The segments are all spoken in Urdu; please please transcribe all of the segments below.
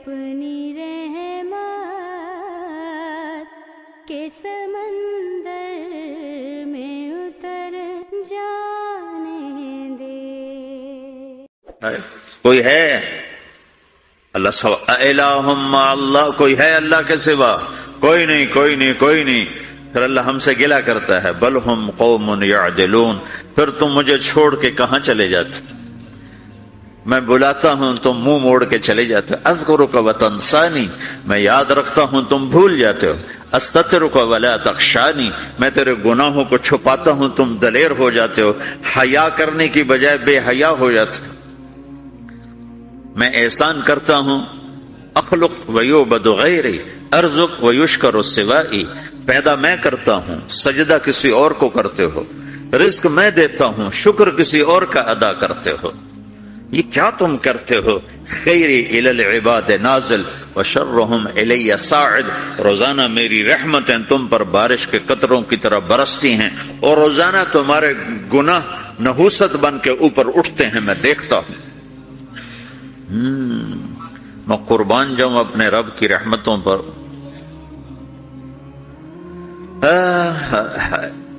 اپنی رحمت کے سمندر میں اتر جانے دے۔ کوئی ہے اللہ سوا الہم مع اللہ، کوئی ہے اللہ کے سوا؟ کوئی نہیں، کوئی نہیں، کوئی نہیں۔ پھر اللہ ہم سے گلہ کرتا ہے بل ہم قوم یعدلون، پھر تم مجھے چھوڑ کے کہاں چلے جاتے؟ میں بلاتا ہوں تم منہ موڑ کے چلے جاتے ہو۔ اذکرک وتنسانی، میں یاد رکھتا ہوں تم بھول جاتے ہو۔ استترک ولا تخشانی، میں تیرے گناہوں کو چھپاتا ہوں تم دلیر ہو جاتے ہو، حیا کرنے کی بجائے بے حیا ہو جاتے ہو۔ میں احسان کرتا ہوں اخلق ویعبد غیری ارزق ویشکر سوائی، پیدا میں کرتا ہوں سجدہ کسی اور کو کرتے ہو، رزق میں دیتا ہوں شکر کسی اور کا ادا کرتے ہو، یہ کیا تم کرتے ہو؟ خیری الی العباد نازل وشرہم الی صاعد، روزانہ میری رحمتیں تم پر بارش کے قطروں کی طرح برستی ہیں اور روزانہ تمہارے گناہ نحوست بن کے اوپر اٹھتے ہیں، میں دیکھتا ہوں۔ میں قربان جاؤں اپنے رب کی رحمتوں پر۔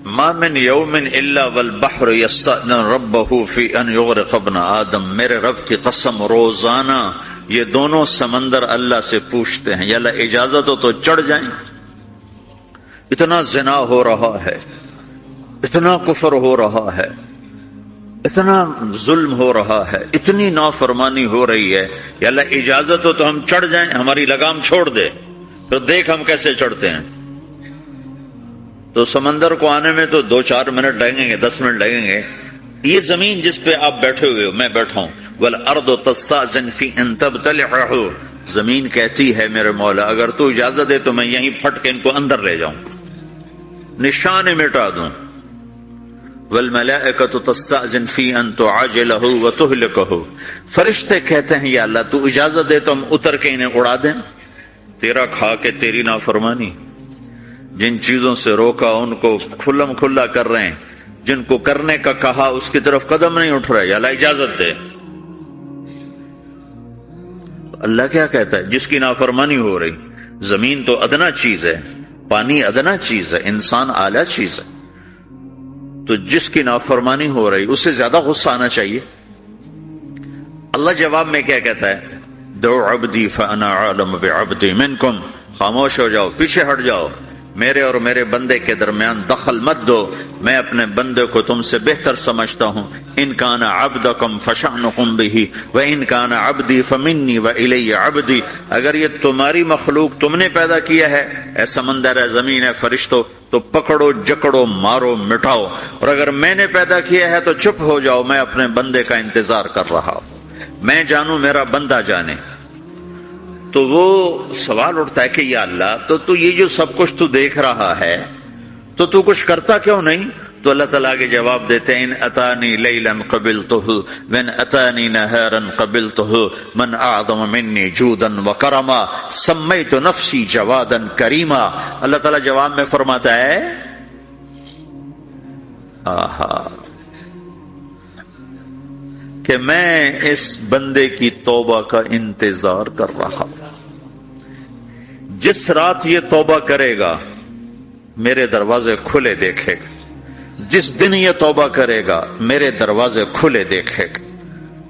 ما من یوم الا والبحر یستأذن ربہ فی ان یغرق ابن آدم، میرے رب کی قسم روزانہ یہ دونوں سمندر اللہ سے پوچھتے ہیں یا اللہ اجازت ہو تو چڑھ جائیں، اتنا زنا ہو رہا ہے، اتنا کفر ہو رہا ہے، اتنا ظلم ہو رہا ہے، اتنی نافرمانی ہو رہی ہے، یا اللہ اجازت ہو تو ہم چڑھ جائیں، ہماری لگام چھوڑ دے، پھر دیکھ ہم کیسے چڑھتے ہیں۔ تو سمندر کو آنے میں تو 2-4 منٹ لگیں گے، 10 منٹ لگیں گے۔ یہ زمین جس پہ آپ بیٹھے ہوئے ہو، میں بیٹھا ہوں، والارض تستأذن فی ان تبتلعہ، زمین کہتی ہے میرے مولا اگر تو اجازت دے تو میں یہیں پھٹ کے ان کو اندر لے جاؤں، نشان مٹا دوں۔ والملائکۃ تستأذن فی ان تعاجلہ وتہلکہ، فرشتے کہتے ہیں یا اللہ تو اجازت دے تو ہم اتر کے انہیں اڑا دیں، تیرا کھا کے تیری نافرمانی، جن چیزوں سے روکا ان کو کھلم کھلا کر رہے ہیں، جن کو کرنے کا کہا اس کی طرف قدم نہیں اٹھ رہا، یا اللہ اجازت دے۔ اللہ کیا کہتا ہے؟ جس کی نافرمانی ہو رہی، زمین تو ادنا چیز ہے، پانی ادنا چیز ہے، انسان اعلیٰ چیز ہے، تو جس کی نافرمانی ہو رہی اس سے زیادہ غصہ آنا چاہیے۔ اللہ جواب میں کیا کہتا ہے؟ دعو عبدی فانا عالم بعبدی منکم، خاموش ہو جاؤ، پیچھے ہٹ جاؤ، میرے اور میرے بندے کے درمیان دخل مت دو، میں اپنے بندے کو تم سے بہتر سمجھتا ہوں۔ ان کان عبدکم فشأنکم بہ وان کان عبدی فمنی والی عبدی، اگر یہ تمہاری مخلوق تم نے پیدا کیا ہے، اے سمندر ہے، زمین ہے، فرشتوں، تو پکڑو جکڑو مارو مٹاؤ، اور اگر میں نے پیدا کیا ہے تو چپ ہو جاؤ، میں اپنے بندے کا انتظار کر رہا ہوں، میں جانوں میرا بندہ جانے۔ تو وہ سوال اٹھتا ہے کہ یا اللہ تو یہ جو سب کچھ تو دیکھ رہا ہے تو کچھ کرتا کیوں نہیں؟ تو اللہ تعالیٰ کے جواب دیتے ہیں ان اتانی لیلا قبلتہ وان اتانی نہارا قبلتہ من اعظم منی جودا وکرما سمیت نفسی جوادا کریما۔ اللہ تعالیٰ جواب میں فرماتا ہے کہ میں اس بندے کی توبہ کا انتظار کر رہا ہوں، جس رات یہ توبہ کرے گا میرے دروازے کھلے دیکھے گا، جس دن یہ توبہ کرے گا میرے دروازے کھلے دیکھے گا،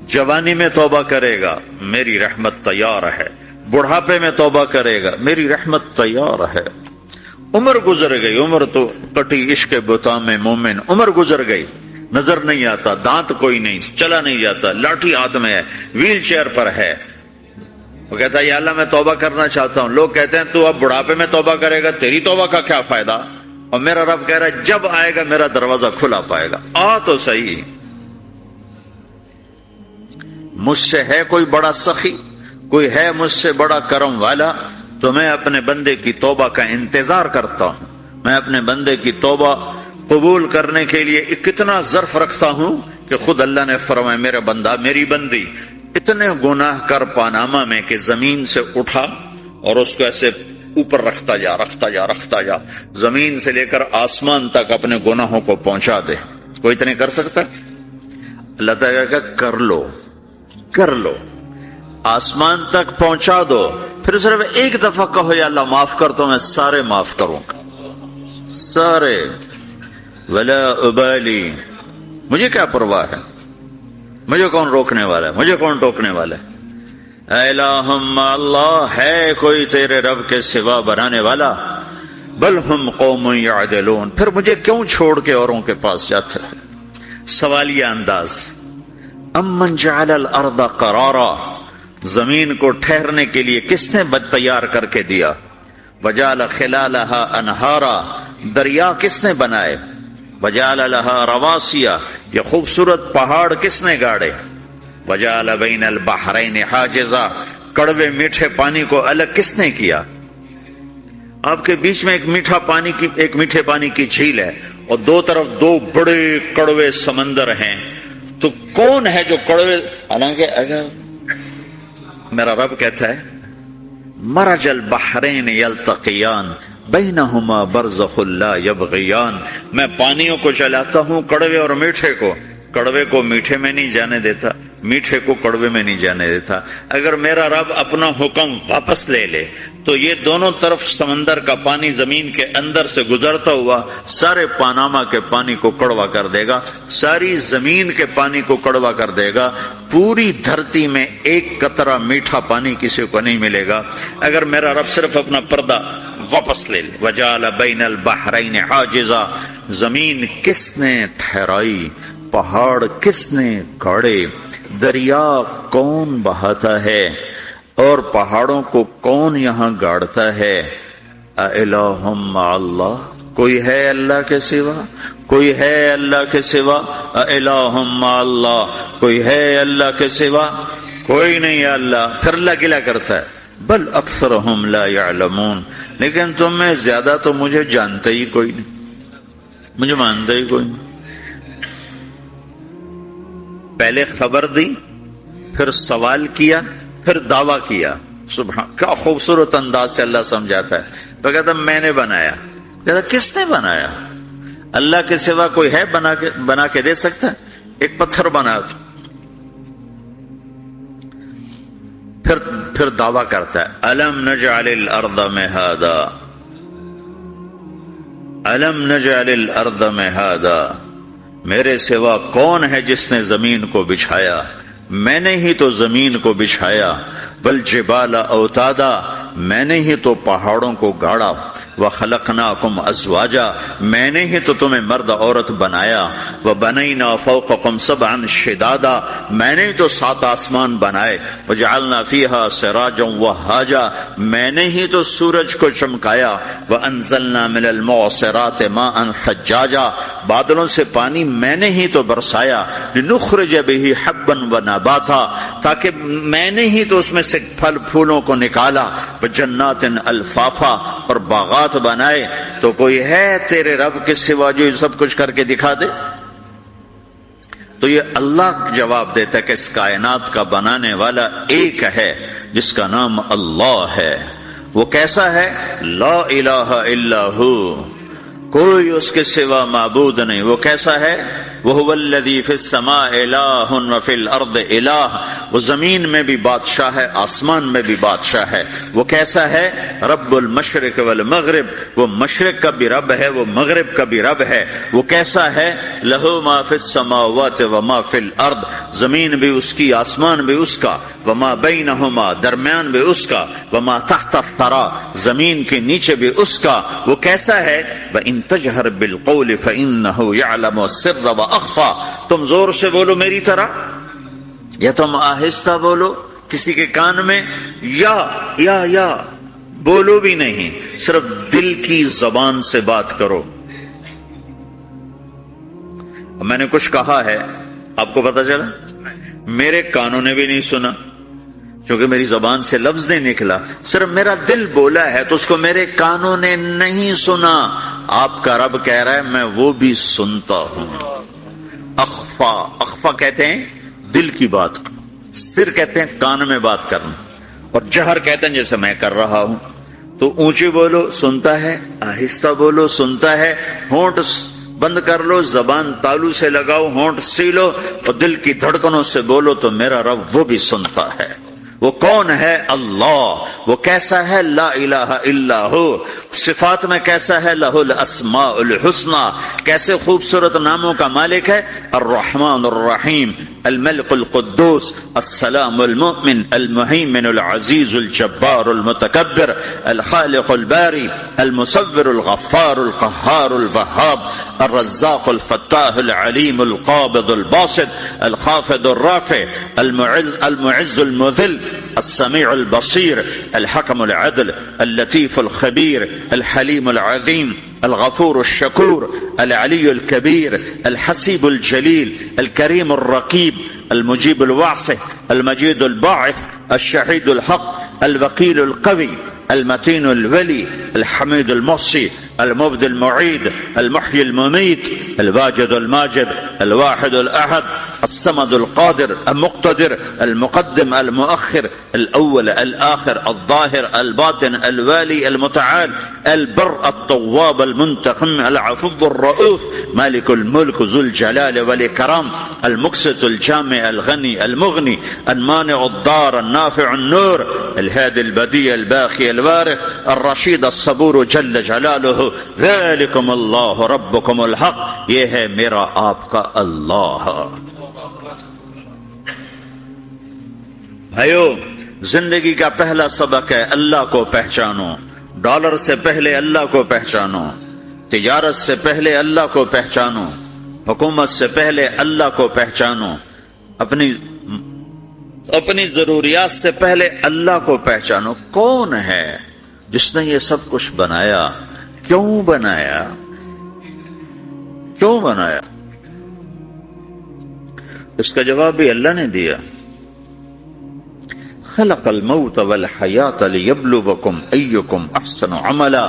جوانی میں توبہ کرے گا میری رحمت تیار ہے، بڑھاپے میں توبہ کرے گا میری رحمت تیار ہے۔ عمر گزر گئی، عمر تو کٹی عشق بتا میں مومن، عمر گزر گئی، نظر نہیں آتا، دانت کوئی نہیں، چلا نہیں جاتا، لاٹھی ہاتھ میں ہے، ویل چیئر پر ہے، وہ کہتا ہے یا اللہ میں توبہ کرنا چاہتا ہوں۔ لوگ کہتے ہیں تو اب بڑھاپے میں توبہ کرے گا، تیری توبہ کا کیا فائدہ؟ اور میرا رب کہہ رہا ہے جب آئے گا میرا دروازہ کھلا پائے گا، آ تو صحیح۔ مجھ سے ہے کوئی بڑا سخی، کوئی ہے مجھ سے بڑا کرم والا، تو میں اپنے بندے کی توبہ کا انتظار کرتا ہوں، میں اپنے بندے کی توبہ قبول کرنے کے لیے کتنا ظرف رکھتا ہوں کہ خود اللہ نے فرمایا میرا بندہ میری بندی اتنے گناہ کر پاناما میں کہ زمین سے اٹھا اور اس کو ایسے اوپر رکھتا جا زمین سے لے کر آسمان تک اپنے گناہوں کو پہنچا دے۔ کوئی اتنے کر سکتا؟ اللہ تعالیٰ کا کر لو، آسمان تک پہنچا دو، پھر صرف ایک دفعہ کہو یا اللہ معاف کر تو میں سارے معاف کروں گا، سارے، ولا ابالی، مجھے کیا پرواہ ہے، مجھے کون روکنے والا ہے، مجھے کون ٹوکنے والا ہے۔ اے الہم اللہ، ہے کوئی تیرے رب کے سوا بنانے والا؟ بل ہم قوم یعدلون، پھر مجھے کیوں چھوڑ کے اوروں کے پاس جاتا ہے؟ سوالیہ انداز۔ امن جعل الارض قرارا، زمین کو ٹھہرنے کے لیے کس نے تیار کر کے دیا؟ وجعل خلالہا انہارا، دریا کس نے بنائے؟ وجعل لہا رواسیا، یہ خوبصورت پہاڑ کس نے گاڑے؟ وجعل بین البحرین حاجزا، کڑوے میٹھے پانی کو الگ کس نے کیا؟ آپ کے بیچ میں ایک میٹھے پانی کی جھیل ہے اور دو طرف دو بڑے کڑوے سمندر ہیں، تو کون ہے جو کڑوے؟ حالانکہ اگر میرا رب کہتا ہے مرج البحرین یلتقیان بینہما برزخ لا یبغیان، میں پانیوں کو چلاتا ہوں، کڑوے اور میٹھے کو، کڑوے کو میٹھے میں نہیں جانے دیتا، میٹھے کو کڑوے میں نہیں جانے دیتا۔ اگر میرا رب اپنا حکم واپس لے لے تو یہ دونوں طرف سمندر کا پانی زمین کے اندر سے گزرتا ہوا سارے پاناما کے پانی کو کڑوا کر دے گا، ساری زمین کے پانی کو کڑوا کر دے گا، پوری دھرتی میں ایک قطرہ میٹھا پانی کسی کو نہیں ملے گا اگر میرا رب صرف اپنا پردہ واپس لے لے۔ وجعل بین البحرین حاجزا، زمین کس نے ٹھہرائی، پہاڑ کس نے گاڑے، دریا کون بہاتا ہے اور پہاڑوں کو کون یہاں گاڑتا ہے؟ اِلَٰهٌ مَّعَ اللَّهِ، کوئی ہے اللہ کے سوا؟ کوئی ہے اللہ کے سوا؟ اِلَٰهٌ مَّعَ اللَّهِ، کوئی ہے اللہ کے سوا؟ کوئی نہیں ہے اللہ۔ پھر اللہ گلہ کرتا ہے بل اکثرہم لا یعلمون، لیکن تم میں زیادہ تو مجھے جانتے ہی کوئی نہیں، مجھے مانتے ہی کوئی نہیں۔ پہلے خبر دی، پھر سوال کیا، پھر دعویٰ کیا۔ سبحان، کیا خوبصورت انداز سے اللہ سمجھاتا ہے۔ تو کہتا میں نے بنایا، کہتا کس نے بنایا؟ اللہ کے سوا کوئی ہے بنا کے دے سکتا ہے؟ ایک پتھر بنا، پھر دعویٰ کرتا ہے الم نجعل الارض مہادا، الم نجعل الارض مہادا، میرے سوا کون ہے جس نے زمین کو بچھایا؟ میں نے ہی تو زمین کو بچھایا۔ والجبال اوتادا، میں نے ہی تو پہاڑوں کو گاڑا۔ وخلقناکم ازواجا، میں نے ہی تو تمہیں مرد عورت بنایا۔ وبنینا فوقکم سبعا شدادا، میں نے ہی تو 7 آسمان بنائے۔ وجعلنا فیہا سراجا وہاجا، میں نے ہی تو سورج کو چمکایا۔ وانزلنا من المعصرات ماء ثجاجا، بادلوں سے پانی میں نے ہی تو برسایا۔ لنخرج به حبا ونباتا، تاکہ میں نے ہی تو اس میں سے پھل پھولوں کو نکالا۔ وجنات الفافا، اور باغات بنائے۔ تو کوئی ہے تیرے رب کے سوا جو سب کچھ کر کے دکھا دے؟ تو یہ اللہ جواب دیتا ہے کہ اس کائنات کا بنانے والا ایک ہے جس کا نام اللہ ہے۔ وہ کیسا ہے؟ لا الہ الا ہو، کوئی اس کے سوا معبود نہیں۔ وہ کیسا ہے؟ وَهُوَ الَّذِي فِي السَّمَاءِ إِلَٰهٌ وَفِي الْأَرْضِ إِلَٰهٌ، وہ زمین میں بھی بادشاہ ہے، آسمان میں بھی بادشاہ ہے۔ وہ کیسا ہے؟ رب المشرق والمغرب، وہ مشرق کا بھی رب ہے، وہ مغرب کا بھی رب ہے۔ وہ کیسا ہے؟ لَهُ مَا فِي السَّمَاوَاتِ وَمَا فِي الْأَرْضِ، زمین بھی اس کی، آسمان بھی اس کا۔ وَمَا بَيْنَهُمَا، درمیان بھی اس کا۔ وَمَا تَحْتَ الثَّرَىٰ، زمین کے نیچے بھی اس کا۔ وہ کیسا ہے؟ وَإِن تَجْهَرْ بِالْقَوْلِ فَإِنَّهُ يَعْلَمُ السِّرَّ وَأَخْفَىٰ، تم زور سے بولو میری طرح، یا تم آہستہ بولو کسی کے کان میں، یا بولو بھی نہیں، صرف دل کی زبان سے بات کرو۔ میں نے کچھ کہا ہے، آپ کو پتا چلا؟ میرے کانوں نے بھی نہیں سنا، کیونکہ میری زبان سے لفظ نہیں نکلا، صرف میرا دل بولا ہے تو اس کو میرے کانوں نے نہیں سنا۔ آپ کا رب کہہ رہا ہے میں وہ بھی سنتا ہوں۔ اخفا، اخفا کہتے ہیں دل کی بات، سر کہتے ہیں کان میں بات کرنا، اور جہر کہتے ہیں جیسے میں کر رہا ہوں۔ تو اونچی بولو سنتا ہے، آہستہ بولو سنتا ہے، ہونٹ بند کر لو، زبان تالو سے لگاؤ، ہونٹ سیلو اور دل کی دھڑکنوں سے بولو تو میرا رب وہ بھی سنتا ہے۔ وہ کون ہے؟ اللہ. وہ کیسا ہے؟ لا الہ الا ہو. صفات میں کیسا ہے؟ لہ الاسماء الحسنى. کیسے خوبصورت ناموں کا مالک ہے؟ الرحمن الرحیم، الملک القدوس، السلام المؤمن، المهيمن العزیز الجبار المتکبر، الخالق الباری، المصور الغفار القهار الوهاب، الرزاق الفتاح العلیم القابض الباسط، الخافض الرافع، المعز المذل، السميع البصير، الحكم العدل، اللطيف الخبير، الحليم العظيم، الغفور الشكور، العلي الكبير، الحسيب الجليل، الكريم الرقيب، المجيب الواسع، المجيد الباعث، الشهيد الحق، الوكيل القوي، المتين الولي، الحميد المحصي، المبدي المعيد، المحيي المميت، الواجد الماجد، الواحد الأحد، الصمد القادر، المقتدر، المقدم المؤخر، الأول الآخر، الظاهر الباطن، الوالي المتعال، البر التواب المنتقم، العفو الرؤوف، مالك الملك ذو الجلال والإكرام، المقسط الجامع الغني المغني، المانع الضار النافع النور، الهادي البديع الباقي الوارث، الرشيد الصبور جل جلاله، ذلكم اللہ ربکم الحق. یہ ہے میرا آپ کا اللہ. بھائیو، زندگی کا پہلا سبق ہے اللہ کو پہچانو. ڈالر سے پہلے اللہ کو پہچانو، تجارت سے پہلے اللہ کو پہچانو، حکومت سے پہلے اللہ کو پہچانو، اپنی ضروریات سے پہلے اللہ کو پہچانو. کون ہے جس نے یہ سب کچھ بنایا؟ کیوں بنایا؟ کیوں بنایا؟ اس کا جواب بھی اللہ نے دیا. خلق الموت والحیات لیبلوکم ایکم احسن عملا.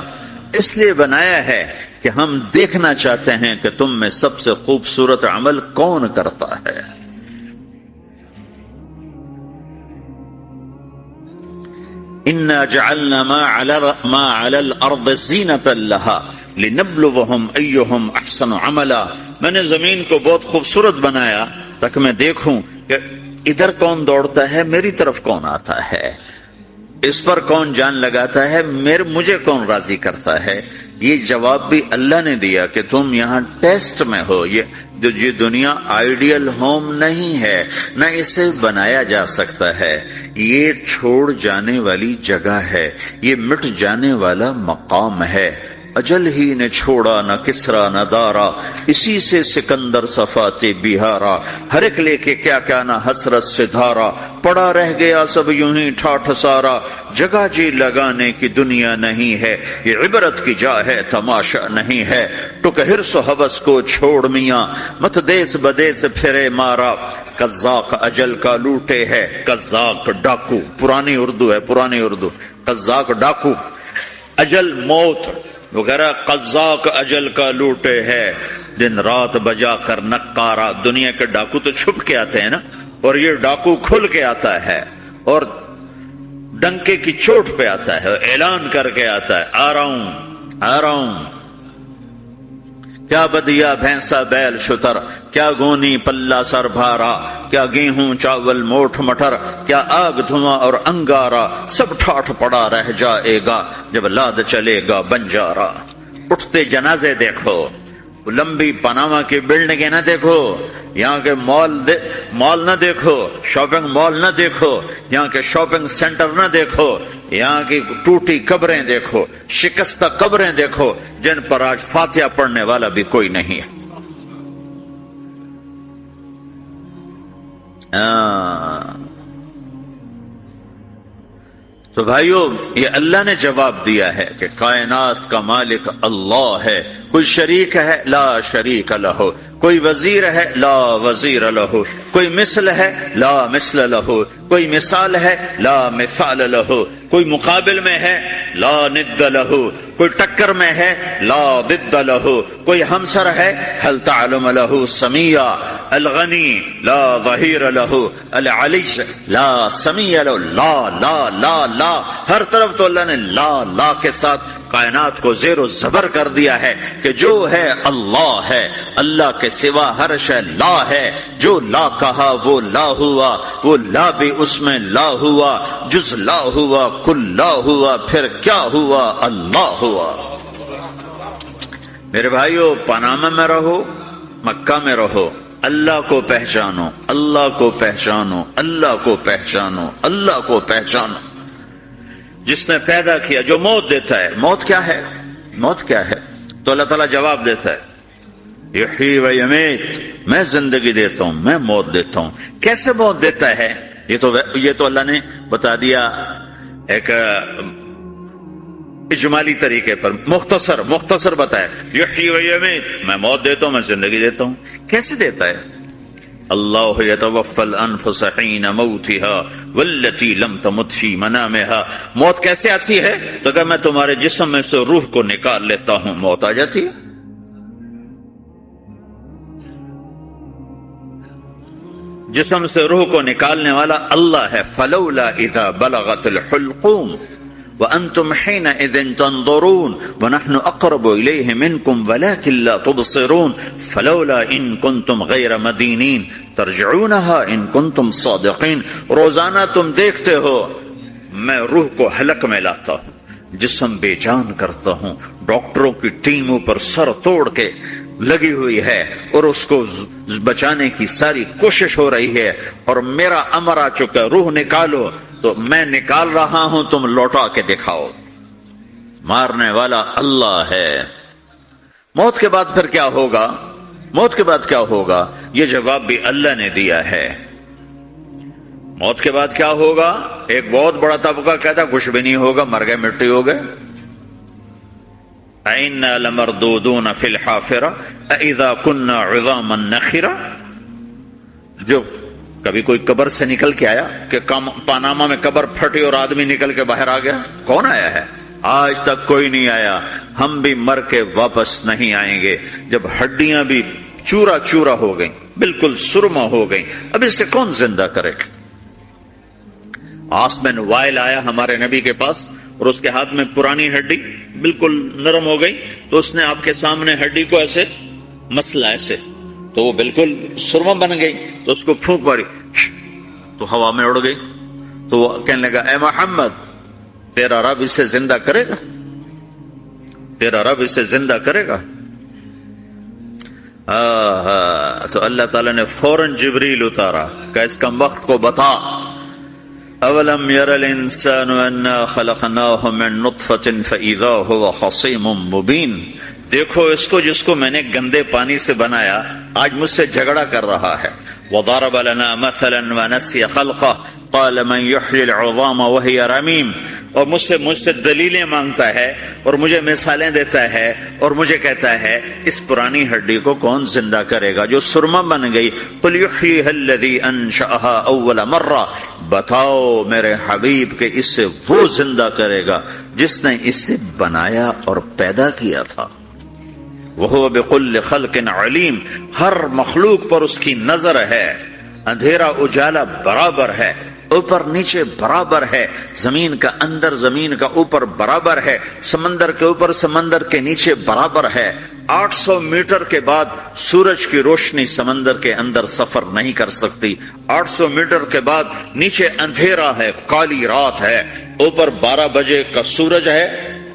اس لیے بنایا ہے کہ ہم دیکھنا چاہتے ہیں کہ تم میں سب سے خوبصورت عمل کون کرتا ہے. اِنَّا جَعَلْنَا مَا عَلَى الْأَرْضِ زِينَةً لَهَا لِنَبْلُوَهُمْ أَيُّهُمْ أَحْسَنُ عَمَلًا. میں نے زمین کو بہت خوبصورت بنایا تاکہ میں دیکھوں کہ ادھر کون دوڑتا ہے، میری طرف کون آتا ہے، اس پر کون جان لگاتا ہے، مجھے کون راضی کرتا ہے. یہ جواب بھی اللہ نے دیا کہ تم یہاں ٹیسٹ میں ہو. یہ دنیا آئیڈیل ہوم نہیں ہے، نہ اسے بنایا جا سکتا ہے. یہ چھوڑ جانے والی جگہ ہے، یہ مٹ جانے والا مقام ہے. اجل ہی نے چھوڑا نہ کسرا نہ دارا، اسی سے سکندر صفاتے بہارا. ہر ایک لے کے کیا کیا نہ حسرت سے دھارا، پڑا رہ گیا سب یوں ہی ٹھاٹھ سارا. جگہ جی لگانے کی دنیا نہیں ہے، یہ عبرت کی جا ہے تماشا نہیں ہے. ٹک حرص و حوث کو چھوڑ میاں، مت دیس بدیس پھرے مارا. قزاق اجل کا لوٹے ہے، قزاق ڈاکو، پرانی اردو ہے، پرانی اردو. قزاق ڈاکو، اجل موت وغیرہ. قزاق اجل کا لوٹے ہے، دن رات بجا کر نقارا. دنیا کے ڈاکو تو چھپ کے آتے ہیں نا، اور یہ ڈاکو کھل کے آتا ہے اور ڈنکے کی چوٹ پہ آتا ہے، اعلان کر کے آتا ہے، آ رہا ہوں آ رہا ہوں. کیا بدیا بھینسا بیل شتر، کیا گونی پلہ سر بھارا، کیا گیہوں چاول موٹھ مٹر، کیا آگ دھواں اور انگارا. سب ٹھاٹھ پڑا رہ جائے گا جب لاد چلے گا بنجارا. اٹھتے جنازے دیکھو، لمبی پاناما کی بلڈنگیں نہ دیکھو، یہاں کے مال نہ دیکھو، شاپنگ مال نہ دیکھو، یہاں کے شاپنگ سینٹر نہ دیکھو، یہاں کی ٹوٹی قبریں دیکھو، شکستہ قبریں دیکھو جن پر آج فاتحہ پڑھنے والا بھی کوئی نہیں ہے. تو بھائیو، یہ اللہ نے جواب دیا ہے کہ کائنات کا مالک اللہ ہے. کوئی شریک ہے؟ لا شریک لہ. کوئی وزیر ہے؟ لا وزیر لہ. کوئی مثل ہے؟ لا مثل لہ. کوئی مثال ہے؟ لا مثال لہ. کوئی مقابل میں ہے؟ لا ند لہ. کوئی ٹکر میں ہے؟ لا ضد لہ. کوئی ہمسر ہے؟ هل تعلم لہ سمیہ. الغنی لا ظہیر لہ، العلی لا سمیع لہ، لا لا لا لا، ہر طرف تو اللہ نے لا لا کے ساتھ کائنات کو زیر و زبر کر دیا ہے کہ جو ہے اللہ ہے، اللہ کے سوا ہر شے لا ہے، جو لا کہا وہ لا ہوا، وہ لا بھی اس میں لا ہوا، جز لا ہوا کل لا ہوا، پھر کیا ہوا؟ اللہ ہوا۔ میرے بھائیو، پاناما میں رہو، مکہ میں رہو، اللہ کو پہچانو، اللہ کو پہچانو، اللہ کو پہچانو، اللہ کو پہچانو۔ جس نے پیدا کیا، جو موت دیتا ہے، موت کیا ہے؟ موت کیا ہے؟ تو اللہ تعالیٰ جواب دیتا ہے یحیی و یمیت، میں زندگی دیتا ہوں، میں موت دیتا ہوں۔ کیسے موت دیتا ہے؟ یہ تو اللہ نے بتا دیا ایک اجمالی طریقے پر، مختصر بتایا یحیی و یمیت، میں موت دیتا ہوں، میں زندگی دیتا ہوں۔ کیسے دیتا ہے؟ اللہ یتوفی الانفس حین موتها والتی لم تمت فی منامها۔ موت کیسے آتی ہے؟ تو کہ میں تمہارے جسم میں سے روح کو نکال لیتا ہوں، موت آ جاتی ہے۔ جسم سے روح کو نکالنے والا اللہ ہے۔ فلولا اذا بلغت الحلقوم وانتم حينئذ تنظرون ونحن اقرب اليه منكم ولكن لا تبصرون فلولا ان كنتم غير مدينين ترجعونها ان كنتم صادقين۔ روزانہ تم دیکھتے ہو میں روح کو حلق میں لاتا ہوں، جسم بے جان کرتا ہوں، ڈاکٹروں کی ٹیم اوپر سر توڑ کے لگی ہوئی ہے اور اس کو بچانے کی ساری کوشش ہو رہی ہے، اور میرا امر آ چکا، روح نکالو، تو میں نکال رہا ہوں، تم لوٹا کے دکھاؤ۔ مارنے والا اللہ ہے۔ موت کے بعد پھر کیا ہوگا؟ موت کے بعد کیا ہوگا؟ یہ جواب بھی اللہ نے دیا ہے۔ موت کے بعد کیا ہوگا؟ ایک بہت بڑا طبقہ کہتا کچھ بھی نہیں ہوگا، مر گئے، مٹی ہو گئے۔ اِنَّا لَمَرْدُودُونَ فِي الْحَافِرَةِ أَإِذَا كُنَّا عِظَامًا نَخِرَةً۔ جو کبھی کوئی قبر سے نکل کے آیا کہ پاناما میں قبر پھٹی اور آدمی نکل کے باہر آ گیا؟ کون آیا ہے؟ آج تک کوئی نہیں آیا۔ ہم بھی مر کے واپس نہیں آئیں گے۔ جب ہڈیاں بھی چورا چورا ہو گئیں، بالکل سرما ہو گئیں، اب اس سے کون زندہ کرے گا؟ آسمن وائل آیا ہمارے نبی کے پاس اور اس کے ہاتھ میں پرانی ہڈی بالکل نرم ہو گئی، تو اس نے آپ کے سامنے ہڈی کو ایسے مسلا، ایسے، تو وہ بالکل سرما بن گئی، تو اس کو پھونک ماری تو ہوا میں اڑ گئی۔ تو وہ کہنے لگا اے محمد، تیرا رب اسے زندہ کرے گا؟ تیرا رب اسے زندہ کرے گا؟ تو اللہ تعالیٰ نے فوراً جبریل اتارا کہ اس کم وقت کو بتا، اولم یر الانسان انا خلقناہ من نطفۃ فاذا هو خصیم مبین۔ دیکھو اس کو جس کو میں نے گندے پانی سے بنایا، آج مجھ سے جھگڑا کر رہا ہے۔ وضرب لنا مثلا ونسی خلقہ قال من يحيي العظام وهي رمیم، اور مجھ سے دلیلیں مانگتا ہے اور مجھے مثالیں دیتا ہے اور مجھے کہتا ہے اس پرانی ہڈی کو کون زندہ کرے گا جو سرما بن گئی؟ قل يحييها الذي انشأها اول مرہ، بتاؤ میرے حبیب کہ اس سے وہ زندہ کرے گا جس نے اسے بنایا اور پیدا کیا تھا۔ وَهُوَ بِكُلِّ خَلْقٍ عَلِيمٌ، ہر مخلوق پر اس کی نظر ہے۔ اندھیرا اجالا برابر ہے، اوپر نیچے برابر ہے، زمین کا اندر زمین کا اوپر برابر ہے، سمندر کے اوپر سمندر کے نیچے برابر ہے۔ 800 میٹر کے بعد سورج کی روشنی سمندر کے اندر سفر نہیں کر سکتی۔ 800 میٹر کے بعد نیچے اندھیرا ہے، کالی رات ہے، اوپر 12 بجے کا سورج ہے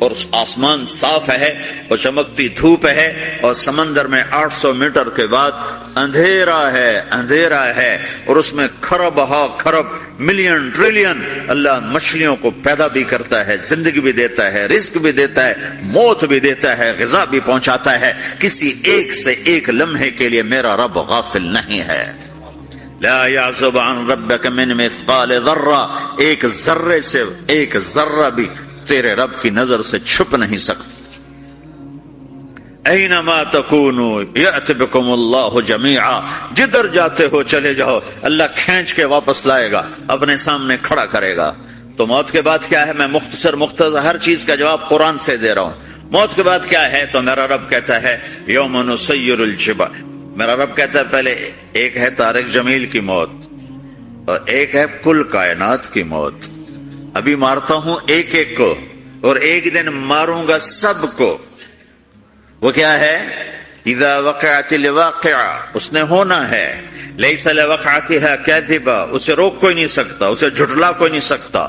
اور آسمان صاف ہے اور چمکتی دھوپ ہے، اور سمندر میں 800 میٹر کے بعد اندھیرا ہے اور اس میں کھرب ہا کھرب ملین ٹریلین اللہ مچھلیوں کو پیدا بھی کرتا ہے، زندگی بھی دیتا ہے، رزق بھی دیتا ہے، موت بھی دیتا ہے، غذا بھی پہنچاتا ہے۔ کسی ایک سے ایک لمحے کے لیے میرا رب غافل نہیں ہے۔ لا يعزب عن ربك من مثقال ذرہ، ایک ذرے سے ایک ذرہ بھی تیرے رب کی نظر سے چھپ نہیں سکتی۔ اینما تکونوا یأت بکم اللہ جمیعا، جدھر جاتے ہو چلے جاؤ، اللہ کھینچ کے واپس لائے گا، اپنے سامنے کھڑا کرے گا۔ تو موت کے بعد کیا ہے؟ میں مختصر ہر چیز کا جواب قرآن سے دے رہا ہوں۔ موت کے بعد کیا ہے؟ تو میرا رب کہتا ہے یوم نسیر الجبال، میرا رب کہتا ہے پہلے ایک ہے طارق جمیل کی موت اور ایک ہے کل کائنات کی موت. ابھی مارتا ہوں ایک ایک کو اور ایک دن ماروں گا سب کو. وہ کیا ہے؟ اذا وقعت الواقعہ، اس نے ہونا ہے. لیس لوقعتها کاذبہ، اسے روک کوئی نہیں سکتا، اسے جھٹلا کوئی نہیں سکتا.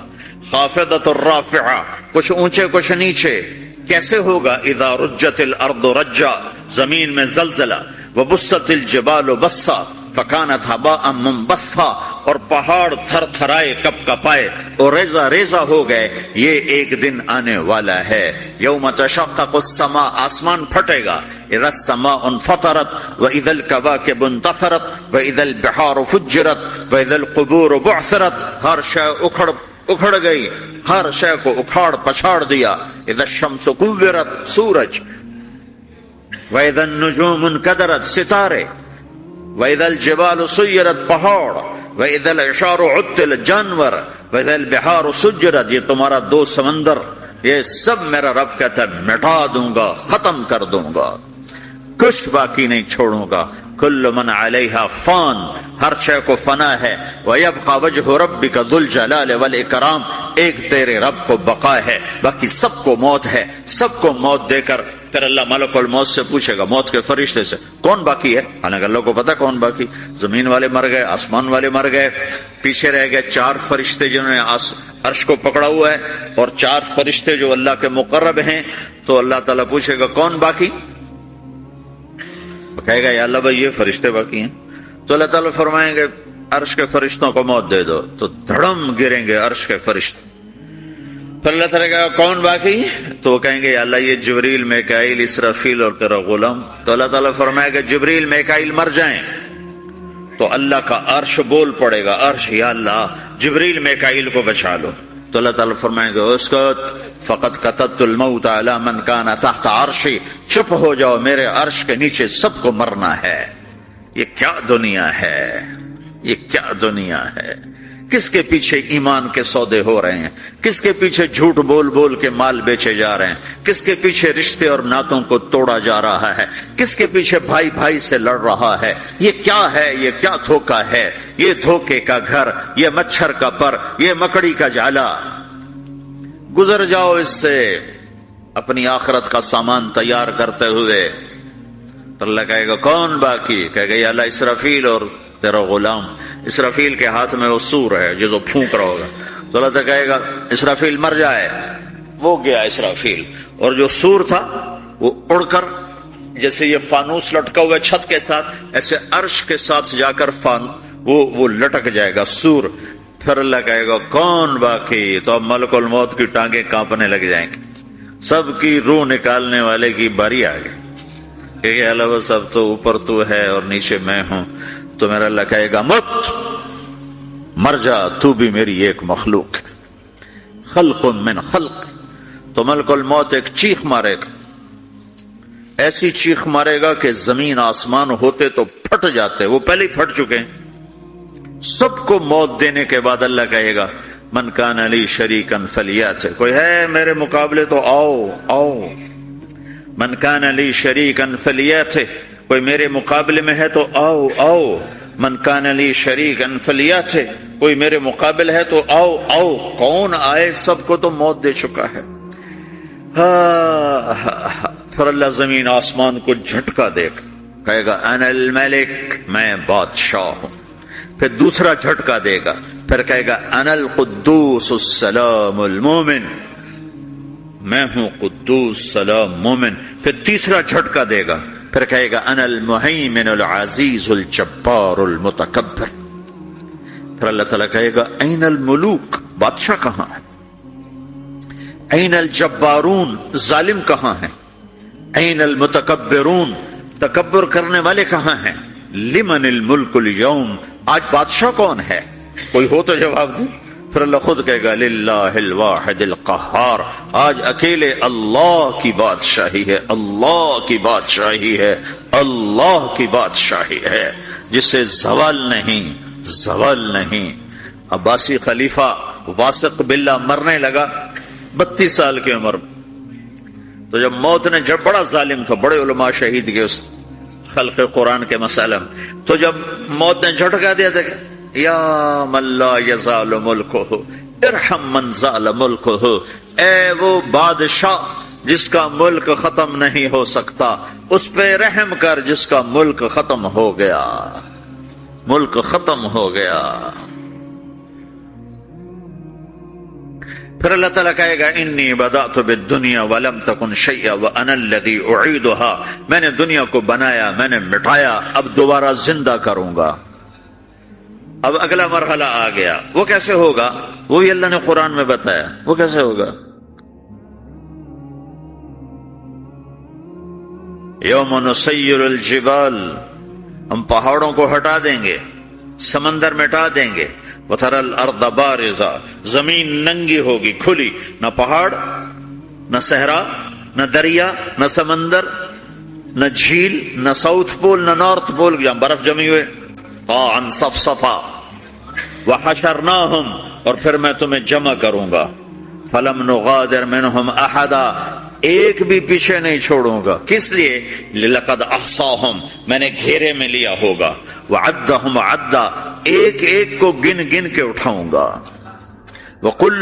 خافضۃ الرافعہ، کچھ اونچے کچھ نیچے. کیسے ہوگا؟ اذا رجت الارض رجا، زمین میں زلزلہ. وبست الجبال بسا فکانت ہباء منبثا، اور پہاڑ تھر تھرائے کپ کپائے اور ریزہ ریزہ ہو گئے. یہ ایک دن آنے والا ہے. یوم تشقق السماء، آسمان پھٹے گا. اذا السماء انفطرت واذا الكواكب انتثرت واذا البحار فجرت واذا القبور بعثرت. ہر شے اکھڑ گئی، ہر شے کو اکھاڑ پچھاڑ دیا. اذا الشمس كورت، سورج. واذا النجوم انكدرت، ستارے. وَإِذَا الْجِبَالُ سُيِّرَتْ، پہاڑ. وَإِذَا الْعِشَارُ عُطِّلَتْ، جانور. وَإِذَا الْبِحَارُ سُجِّرَتْ، یہ تمہارا دو سمندر. یہ سب میرا رب کہتا ہے مٹا دوں گا، ختم کر دوں گا، کچھ باقی نہیں چھوڑوں گا. کل من علیہا فان، ہر شے کو فنا ہے. وَيَبْقَى وَجْهُ رَبِّكَ ذُو الْجَلَالِ وَالْإِكْرَامِ، ایک تیرے رب کو بقا ہے، باقی سب کو موت ہے. سب کو موت دے کر پھر اللہ ملک الموت سے پوچھے گا، موت کے فرشتے سے، کون باقی ہے؟ حالانکہ اللہ کو پتا کون باقی. زمین والے مر گئے، آسمان والے مر گئے، پیچھے رہ گئے 4 فرشتے جنہوں نے عرش کو پکڑا ہوا ہے، اور 4 فرشتے جو اللہ کے مقرب ہیں. تو اللہ تعالیٰ پوچھے گا کون باقی؟ کہے گا یا اللہ بھائی یہ فرشتے باقی ہیں. تو اللہ تعالیٰ فرمائیں گے عرش کے فرشتوں کو موت دے دو. تو دھڑم گریں گے عرش کے فرشتے. پھر اللہ تعالیٰ کہے گا کون باقی؟ تو وہ کہیں گے یا اللہ یہ جبریل، میکائیل، اسرافیل اور تیرا غلام. تو اللہ تعالیٰ فرمائے گا جبریل میکائیل مر جائیں. تو اللہ کا عرش بول پڑے گا، عرش یا اللہ جبریل میکائیل کو بچا لو. تو اللہ تعالیٰ فرمائیں گے اسکت فقط کتبت الموت علی من کان تحت عرشی، چپ ہو جاؤ، میرے عرش کے نیچے سب کو مرنا ہے. یہ کیا دنیا ہے، یہ کیا دنیا ہے. کس کے پیچھے ایمان کے سودے ہو رہے ہیں، کس کے پیچھے جھوٹ بول بول کے مال بیچے جا رہے ہیں، کس کے پیچھے رشتے اور ناتوں کو توڑا جا رہا ہے، کس کے پیچھے بھائی بھائی سے لڑ رہا ہے. یہ کیا ہے، یہ کیا دھوکہ ہے، یہ دھوکے کا گھر، یہ مچھر کا پر، یہ مکڑی کا جالا. گزر جاؤ اس سے اپنی آخرت کا سامان تیار کرتے ہوئے. تو اللہ کہے گا کون باقی؟ کہے گا یا اللہ اسرافیل اور تیرا غلام. اسرافیل کے ہاتھ میں وہ سور ہے جو پھونک رہا ہوگا. تو اللہ تعالیٰ کہے گا اسرافیل مر جائے. وہ گیا اسرافیل، اور جو سور تھا وہ اڑ کر جیسے یہ فانوس لٹکا ہوا چھت کے ساتھ، ایسے عرش کے ساتھ جا کر وہ لٹک جائے گا سور. پھر اللہ کہے گا کون باقی؟ تو اب ملک الموت کی ٹانگیں کانپنے لگ جائیں گی. سب کی روح نکالنے والے کی باری آ گئی کہ اللہ سب تو اوپر تو ہے اور نیچے میں ہوں. تو میرا اللہ کہے گا مت، مر جا، تو بھی میری ایک مخلوق ہے، خلق من خلق. تو ملک الموت ایک چیخ مارے گا، ایسی چیخ مارے گا کہ زمین آسمان ہوتے تو پھٹ جاتے، وہ پہلے ہی پھٹ چکے ہیں. سب کو موت دینے کے بعد اللہ کہے گا من کان لی شریکا فلیات، کوئی ہے میرے مقابلے تو آؤ آؤ. من کان لی شریکا فلیات، کوئی میرے مقابلے میں ہے تو آؤ آؤ. من کان لی شریکا فلیات، کوئی میرے مقابل ہے تو آؤ آؤ. کون آئے؟ سب کو تو موت دے چکا ہے. پھر اللہ زمین آسمان کو جھٹکا دے گا، کہے گا انا الملک، میں بادشاہ ہوں. پھر دوسرا جھٹکا دے گا، پھر کہے گا انا القدوس السلام المومن، میں ہوں قدوس سلام مومن. پھر تیسرا جھٹکا دے گا، پھر کہے گا انا المہیمن العزیز الجبار المتکبر. پھر اللہ تعالیٰ کہے گا این الملوک، بادشاہ کہاں ہے؟ این الجبارون، ظالم کہاں ہیں؟ این المتکبرون، تکبر کرنے والے کہاں ہیں؟ لمن الملک اليوم، آج بادشاہ کون ہے؟ کوئی ہو تو جواب دے. پھر اللہ خود کہے گا للہ الواحد القہار، آج اکیلے اللہ کی بادشاہی ہے، اللہ کی بادشاہی ہے، اللہ کی بادشاہی ہے جس سے زوال نہیں، زوال نہیں. عباسی خلیفہ واثق باللہ مرنے لگا 32 سال کی عمر. تو جب موت نے، جب بڑا ظالم تھا، بڑے علماء شہید گئے اس خلق قرآن کے مسئلہ میں. تو جب موت نے جھٹکا دیا تھا یا من لا یزال ملکہ ارحم من زال ملکہ، اے وہ بادشاہ جس کا ملک ختم نہیں ہو سکتا، اس پہ رحم کر جس کا ملک ختم ہو گیا. ملک ختم ہو گیا. پھر اللہ تعالیٰ کہے گا انی بدأت بالدنیا ولم تکن شیئا وانا الذی اعیدها، میں نے دنیا کو بنایا، میں نے مٹایا، اب دوبارہ زندہ کروں گا. اب اگلا مرحلہ آ گیا. وہ کیسے ہوگا؟ وہ بھی اللہ نے قرآن میں بتایا. وہ کیسے ہوگا؟ یوم نسیر الجبال، ہم پہاڑوں کو ہٹا دیں گے، سمندر مٹا دیں گے. وتری الارض بارزا، زمین ننگی ہوگی، کھلی، نہ پہاڑ، نہ صحرا، نہ دریا، نہ سمندر، نہ جھیل، نہ ساؤتھ پول، نہ نارتھ پول جہاں برف جمی ہوئے. قاعا صفصفا وحشرناہم، اور پھر میں تمہیں جمع کروں گا. فلم نغادر منہم احدا، ایک بھی پیچھے نہیں چھوڑوں گا. کس لیے؟ لقد احصاہم، میں نے گھیرے میں لیا ہوگا. وعدہم عدا، ایک ایک کو گن گن کے اٹھاؤں گا. وکل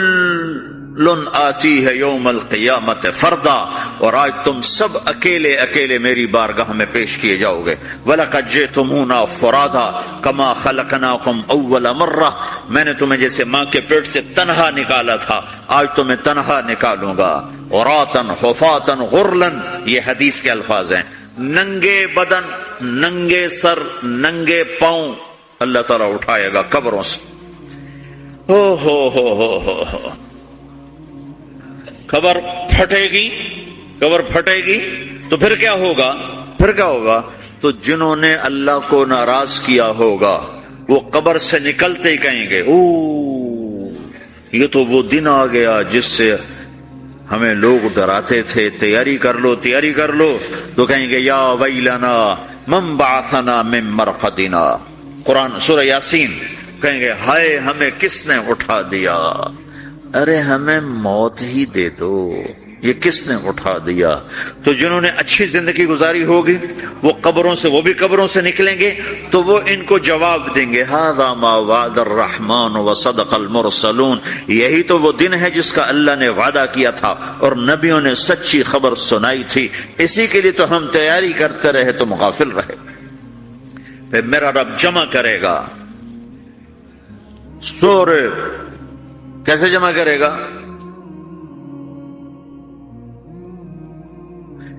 آتیہ یوم القیامت فردا، اور آج تم سب اکیلے اکیلے میری بارگاہ میں پیش کیے جاؤ گے. وَلَقَدْ جِئْتُمُونَا فُرَادًا كَمَا خَلَقْنَاكُمْ أَوَّلَ مَرَّةٍ، میں نے تمہیں جیسے ماں کے پیٹ سے تنہا نکالا تھا، آج تمہیں تنہا نکالوں گا. عُرَاةً حُفَاةً غُرْلًا، یہ حدیث کے الفاظ ہیں. ننگے بدن، ننگے سر، ننگے پاؤں اللہ تعالیٰ اٹھائے گا قبروں سے. ہو قبر پھٹے گی، قبر پھٹے گی تو پھر کیا ہوگا؟ پھر کیا ہوگا؟ تو جنہوں نے اللہ کو ناراض کیا ہوگا وہ قبر سے نکلتے ہی کہیں گے او یہ تو وہ دن آ گیا جس سے ہمیں لوگ ڈراتے تھے، تیاری کر لو تیاری کر لو. تو کہیں گے یا ویلنا من بعثنا من مرقدنا، قرآن سورہ یاسین. کہیں گے ہائے ہمیں کس نے اٹھا دیا. ارے ہمیں موت ہی دے دو، یہ کس نے اٹھا دیا؟ تو جنہوں نے اچھی زندگی گزاری ہوگی وہ قبروں سے، وہ بھی قبروں سے نکلیں گے تو وہ ان کو جواب دیں گے ھذا ما وعد الرحمن وصدق المرسلون، یہی تو وہ دن ہے جس کا اللہ نے وعدہ کیا تھا اور نبیوں نے سچی خبر سنائی تھی، اسی کے لیے تو ہم تیاری کرتے رہے تم غافل رہے. پھر میرا رب جمع کرے گا سورے. کیسے جمع کرے گا؟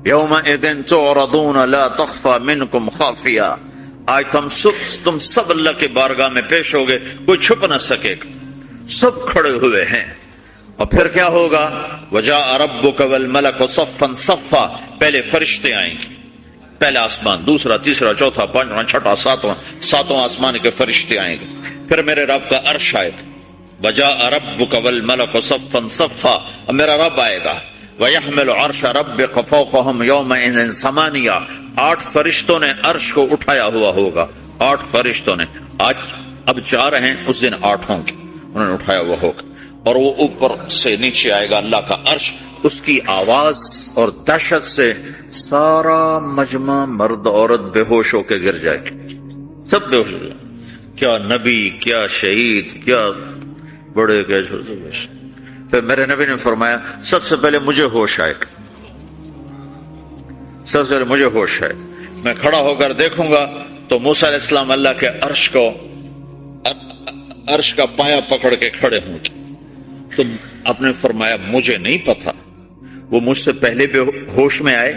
یومئذ تعرضون لا تخفى منکم خافیہ، آج تم سب اللہ کے بارگاہ میں پیش ہوگے، کوئی چھپ نہ سکے گا، سب کھڑے ہوئے ہیں. اور پھر کیا ہوگا؟ وجاء ربک والملک صفا صفا، پہلے فرشتے آئیں گے، پہلا آسمان، دوسرا، تیسرا، چوتھا، پانچواں، چھٹا، ساتواں آسمان کے فرشتے آئیں گے. پھر میرے رب کا عرش آئے گا. وجاء ربک والملک صفا صفا، میرا رب آئے گا. وَيَحْمِلُ عَرْشَ رَبِّكَ فَوْقَهُمْ يَوْمَئِذٍ ثَمَانِيَةٌ، 8 فرشتوں نے عرش کو اٹھایا ہوا ہوگا. 8 فرشتوں نے، آج اب 4 ہیں، اس دن 8 ہوں گے، انہوں نے اٹھایا ہوا ہوگا. اور وہ اوپر سے نیچے آئے گا اللہ کا عرش، اس کی آواز اور دہشت سے سارا مجمع مرد عورت بے ہوش ہو کے گر جائے گا، سب بے ہوش ہو جائے. کیا نبی، کیا شہید، کیا بڑے، کیا چھوٹے. پھر میرے نبی نے فرمایا سب سے پہلے مجھے ہوش آئے گا، سب سے پہلے مجھے ہوش آئے. میں کھڑا ہو کر دیکھوں گا تو موسیٰ علیہ السلام اللہ کے عرش کا پایا پکڑ کے کھڑے ہوں گے. تو آپ نے فرمایا مجھے نہیں پتا وہ مجھ سے پہلے بے ہوش میں آئے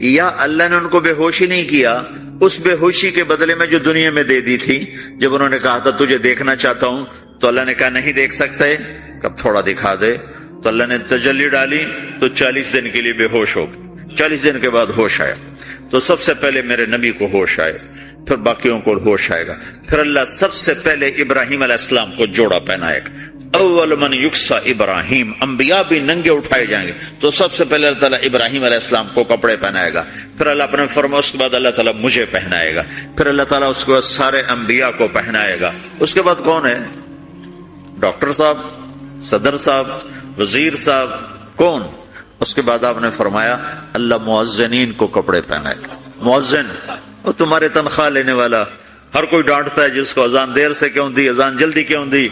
یا اللہ نے ان کو بے ہوشی نہیں کیا، اس بے ہوشی کے بدلے میں جو دنیا میں دے دی تھی. جب انہوں نے کہا تھا تجھے دیکھنا چاہتا ہوں تو اللہ نے کہا نہیں دیکھ سکتے، کب تھوڑا دکھا دے. تو اللہ نے تجلی ڈالی تو 40 دن کے لیے بے ہوش ہو گئے. 40 دن کے بعد ہوش آیا. تو سب سے پہلے میرے نبی کو ہوش آئے، پھر باقیوں کو ہوش آئے گا. پھر اللہ سب سے پہلے ابراہیم علیہ السلام کو جوڑا پہنائے گا. اول من یکسا ابراہیم، انبیاء بھی ننگے اٹھائے جائیں گے تو سب سے پہلے اللہ تعالیٰ ابراہیم علیہ السلام کو کپڑے پہنائے گا. پھر اللہ اپنے فرمایا اس کے بعد اللہ تعالیٰ مجھے پہنائے گا. پھر اللہ تعالیٰ اس کے بعد سارے انبیاء کو پہنائے گا. اس کے بعد کون ہے؟ ڈاکٹر صاحب، صدر صاحب، وزیر صاحب، کون؟ اس کے بعد آپ نے فرمایا اللہ مؤذنین کو کپڑے پہنائے گا. مؤذن اور تمہارے تنخواہ لینے والا، ہر کوئی ڈانٹتا ہے جس کو اذان دیر سے کیوں دی، اذان جلدی کیوں دی۔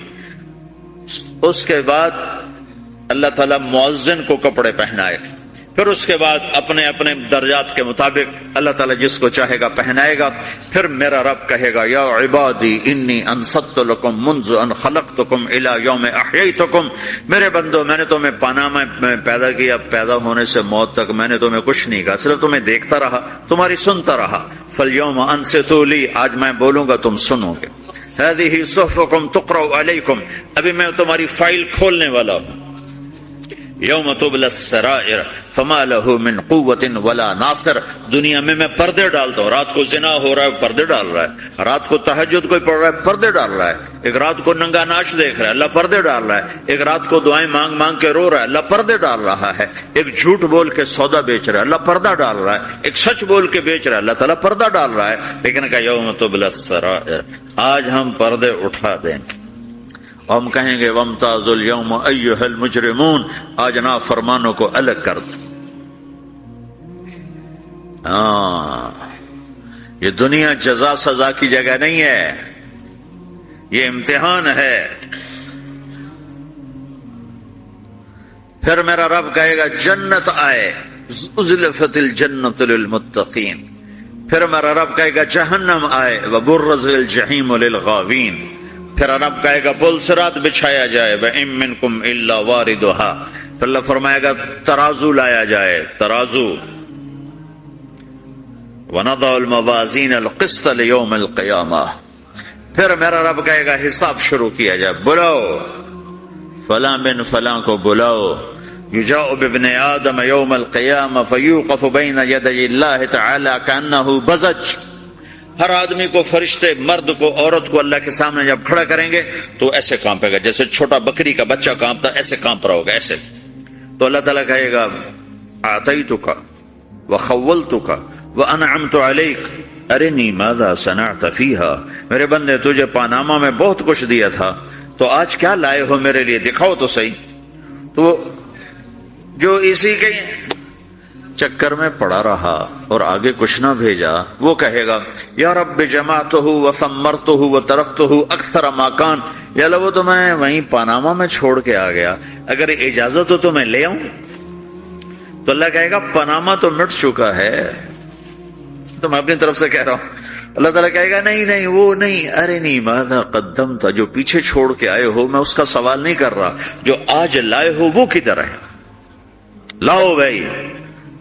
اس کے بعد اللہ تعالیٰ مؤذن کو کپڑے پہنائے، پھر اس کے بعد اپنے اپنے درجات کے مطابق اللہ تعالیٰ جس کو چاہے گا پہنائے گا۔ پھر میرا رب کہے گا یا عبادی انی انصت لکم منذ ان خلقتکم الی یوم احییتکم، میرے بندو میں نے تمہیں پاناما میں پیدا کیا، پیدا ہونے سے موت تک میں نے تمہیں کچھ نہیں کہا، صرف تمہیں دیکھتا رہا، تمہاری سنتا رہا۔ فالیوم انصتوا لی، آج میں بولوں گا تم سنو گے۔ ہذہ صحفکم تقرأ علیکم، ابھی میں تمہاری فائل کھولنے والا ہوں۔ یوم تبلی السرائر فما له من قوت ولا ناصر، دنیا میں پردے ڈالتا ہوں، رات کو زنا ہو رہا ہے پردے ڈال رہا ہے، رات کو تہجد کوئی پڑھ رہا ہے پردے ڈال رہا ہے، ایک رات کو ننگا ناچ دیکھ رہا ہے اللہ پردے ڈال رہا ہے، ایک رات کو دعائیں مانگ مانگ کے رو رہا ہے اللہ پردے ڈال رہا ہے، ایک جھوٹ بول کے سودا بیچ رہا ہے اللہ پردہ ڈال رہا ہے، ایک سچ بول کے بیچ رہا ہے اللہ تعالیٰ پردہ ڈال رہا ہے۔ لیکن کہ یوم تبلی السرائر، آج ہم پردے اٹھا دیں گے، ہم کہیں گے وامتازوا اليوم ایھا المجرمون، آج نافرمانوں کو الگ کر دو۔ یہ دنیا جزا سزا کی جگہ نہیں ہے، یہ امتحان ہے۔ پھر میرا رب کہے گا جنت آئے، ازلفت الجنت للمتقین۔ پھر میرا رب کہے گا جہنم آئے، وبرزت الجحیم للغاوین۔ پھر رب کہے گا پل صراط بچھایا جائے، وَإِن مِّنكُمْ إِلَّا وَارِدُهَا۔ پھر اللہ فرمائے گا ترازو لایا جائے، ترازو۔ وَنَضَعُ الْمَوَازِينَ الْقِسْطَ لِيَوْمِ الْقِيَامَةِ۔ پھر میرا رب کہے گا حساب شروع کیا جائے، بلاؤ فلاں بن فلاں کو بلاؤ۔ يُجَاءُ بِابْنِ آدَمَ يَوْمَ الْقِيَامَةِ فَيُوقَفُ بَيْنَ يَدَيِ اللَّهِ تَعَالَى كَأَنَّهُ بَزَجٌ۔ ہر آدمی کو، فرشتے مرد کو عورت کو اللہ کے سامنے جب کھڑا کریں گے تو ایسے کانپے گا جیسے چھوٹا بکری کا بچہ کانپتا، ایسے کانپ رہا ہوگا ایسے۔ تو اللہ تعالیٰ کہے گا اعطیتک وخولتک وانعمت علیک ارنی ماذا صنعت فیہا، میرے بندے تجھے پاناما میں بہت کچھ دیا تھا، تو آج کیا لائے ہو میرے لیے، دکھاؤ تو صحیح۔ تو جو اسی کے چکر میں پڑا رہا اور آگے کچھ نہ بھیجا، وہ کہے گا یا رب جمعتہ وثمرتہ وترکتہ اکثر ما کان، یا اللہ وہ تو میں وہیں پاناما میں چھوڑ کے آ گیا، اگر اجازت ہو تو میں لے آؤں۔ تو اللہ کہے گا پاناما تو مٹ چکا ہے، تو میں اپنی طرف سے کہہ رہا ہوں۔ اللہ تعالیٰ کہے گا نہیں نہیں وہ نہیں، ارنی ماذا قدمت، جو پیچھے چھوڑ کے آئے ہو میں اس کا سوال نہیں کر رہا، جو آج لائے ہو وہ کدھر ہے، لاؤ بھائی،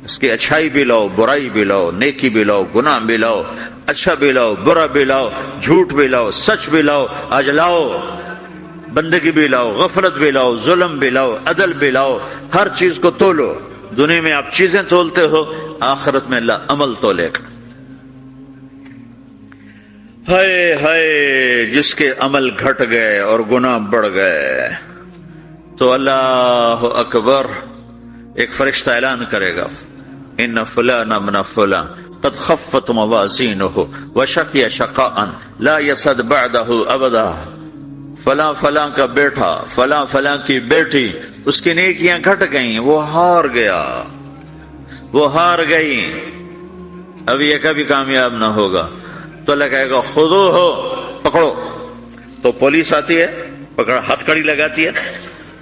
اس کی اچھائی بھی لاؤ، برائی بھی لاؤ، نیکی بھی لاؤ، گناہ بھی لاؤ، اچھا بھی لاؤ، برا بھی لاؤ، جھوٹ بھی لاؤ، سچ بھی لاؤ، آج لاؤ، بندگی بھی لاؤ، غفلت بھی لاؤ، ظلم بھی لاؤ، عدل بھی لاؤ، ہر چیز کو تولو۔ دنیا میں آپ چیزیں تولتے ہو، آخرت میں اللہ عمل تولے گا۔ ہائے ہائے جس کے عمل گھٹ گئے اور گناہ بڑھ گئے، تو اللہ اکبر، ایک فرشتہ اعلان کرے گا ان فلان من فلان قد خفت موازینہ وشقی شقاء لا یسد بعدہ ابدا، فلاں فلاں کا بیٹا، فلاں فلاں کی بیٹی، اس کی نیکیاں گھٹ گئیں، وہ ہار گیا، وہ ہار گئی، اب یہ کبھی کامیاب نہ ہوگا۔ تو اللہ کہے گا خودو ہو، پکڑو۔ تو پولیس آتی ہے، پکڑ ہتھ کڑی لگاتی ہے،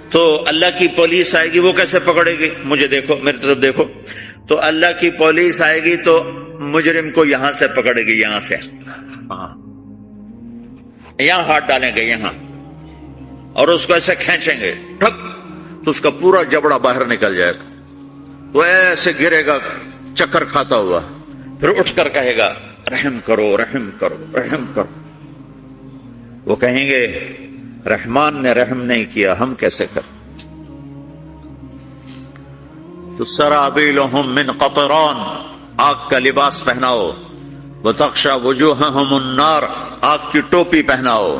تو اللہ کی پولیس آئے گی، وہ کیسے پکڑے گی، مجھے دیکھو، میری طرف دیکھو۔ تو اللہ کی پولیس آئے گی تو مجرم کو یہاں سے پکڑے گی، یہاں سے، ہاں یہاں ہاتھ ڈالیں گے یہاں، اور اس کو ایسے کھینچیں گے ٹھک، تو اس کا پورا جبڑا باہر نکل جائے گا، وہ ایسے گرے گا چکر کھاتا ہوا، پھر اٹھ کر کہے گا رحم کرو رحم کرو رحم کرو۔ وہ کہیں گے رحمان نے رحم نہیں کیا، ہم کیسے کریں؟ تو سرابیلہم من قطران، آگ کا لباس پہناؤ، وتغشا وجوہہم النار، آگ کی ٹوپی پہناؤ۔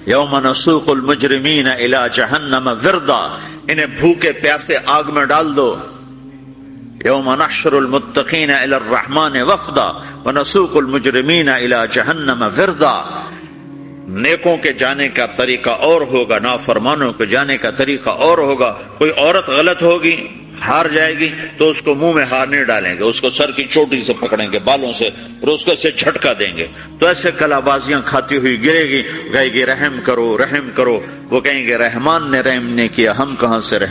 یوم نسوق المجرمین الی جہنم وردا، انہیں بھوکے پیاسے آگ میں ڈال دو۔ یوم نحشر المتقین الی الرحمن وفدا ونسوق المجرمین الی جہنم وردا، نیکوں کے جانے کا طریقہ اور ہوگا، نافرمانوں کے جانے کا طریقہ اور ہوگا۔ کوئی عورت غلط ہوگی، ہار جائے گی تو اس کو منہ میں ہار نہیں ڈالیں گے، اس کو سر کی چوٹی سے پکڑیں گے، بالوں سے، اور اس کو سے جھٹکا دیں گے، تو ایسے کلا بازیاں کھاتی ہوئی گرے گی، کہے گی رحم کرو رحم کرو، وہ کہیں گے رحمان نے رحم نہیں کیا، ہم کہاں سے رحم